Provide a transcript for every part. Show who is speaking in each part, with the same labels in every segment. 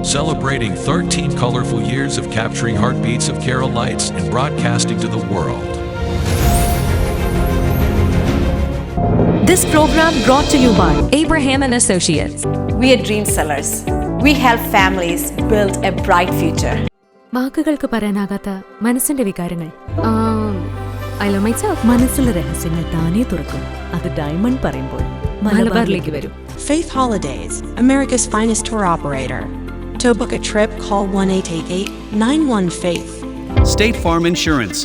Speaker 1: celebrating 13 colorful years of capturing heartbeats of Kerala lights and broadcasting to the world.
Speaker 2: This program brought to you by Abraham and Associates.
Speaker 3: We are dream sellers. We help families build a bright future.
Speaker 4: വാക്കുകൾക്ക് പറയാനാകാത്ത മനസ്സിന്റെ വികാരങ്ങൾ. I love myself. മനസ്സിലെ രഹസ്യങ്ങൾ താനേ തുറക്കും. അത് diamond പറയുമ്പോൾ മലബാറിലേക്ക് വരും.
Speaker 5: Faith Holidays, America's finest tour operator. To book a trip, call 1-888-91-FAITH.
Speaker 6: State Farm Insurance,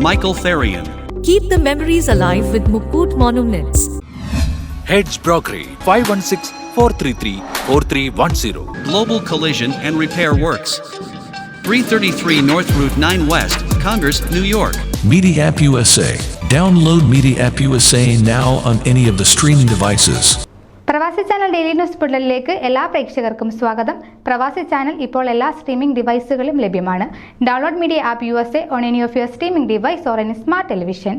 Speaker 6: Michael Therian.
Speaker 2: Keep the memories alive with Mukut Monuments.
Speaker 7: Heads Brokery 516-433-4310.
Speaker 6: Global Collision and Repair Works, 333 North Route 9 West, Congress, New York.
Speaker 1: Media App USA. Download Media App USA now on any of the streaming devices.
Speaker 8: പ്രവാസി channel daily news ബുള്ളറ്റിനിലേക്ക് എല്ലാ പ്രേക്ഷകർക്കും സ്വാഗതം. പ്രവാസി channel ഇപ്പോൾ എല്ലാ streaming ഡിവൈസുകളിലും ലഭ്യമാണ്. Download media app USA on any of your streaming device or any smart television.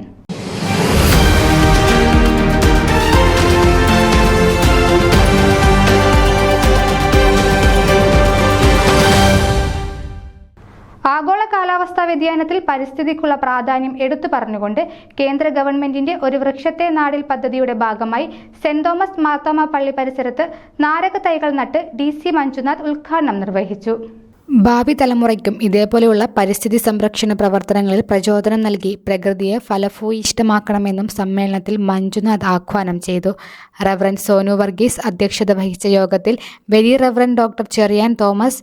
Speaker 8: ആഗോള കാലാവസ്ഥാ വ്യതിയാനത്തിൽ പരിസ്ഥിതിക്കുള്ള പ്രാധാന്യം എടുത്തു പറഞ്ഞുകൊണ്ട് കേന്ദ്ര ഗവൺമെന്റിന്റെ ഒരു വൃക്ഷത്തെ നാടിൽ പദ്ധതിയുടെ ഭാഗമായി സെന്റ് തോമസ് മാർത്തോമ പള്ളി പരിസരത്ത് നാരക തൈകൾ നട്ട് DC മഞ്ജുനാഥ് ഉദ്ഘാടനം നിർവഹിച്ചു. ഭാവി തലമുറയ്ക്കും ഇതേപോലെയുള്ള പരിസ്ഥിതി സംരക്ഷണ പ്രവർത്തനങ്ങളിൽ പ്രചോദനം നൽകി പ്രകൃതിയെ ഫലഭൂയിഷ്ടമാക്കണമെന്നും സമ്മേളനത്തിൽ മഞ്ജുനാഥ് ആഹ്വാനം ചെയ്തു. റവറന്റ് സോനു വർഗീസ് അധ്യക്ഷത വഹിച്ച യോഗത്തിൽ very reverend doctor Cherian Thomas,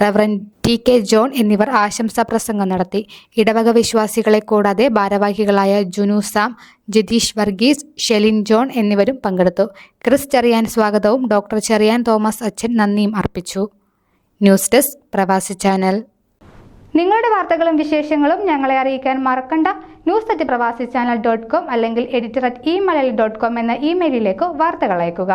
Speaker 8: reverend TK John എന്നിവർ ആശംസാ പ്രസംഗം നടത്തി. ഇടവക വിശ്വാസികളെ കൂടാതെ ഭാരവാഹികളായ ജുനു സാം, ജിതീഷ് വർഗീസ്, ഷെലിൻ ജോൺ എന്നിവരും പങ്കെടുത്തു. ക്രിസ് ചെറിയാൻ സ്വാഗതവും ഡോക്ടർ ചെറിയാൻ തോമസ് അച്ഛൻ നന്ദിയും അർപ്പിച്ചു. ന്യൂസ് ഡെസ്ക് പ്രവാസി ചാനൽ. നിങ്ങളുടെ വാർത്തകളും വിശേഷങ്ങളും ഞങ്ങളെ അറിയിക്കാൻ മറക്കണ്ട. news@pravasichannel.com അല്ലെങ്കിൽ editor@eMalayali.com എന്ന ഇമെയിലിലേക്ക് വാർത്തകൾ അയക്കുക.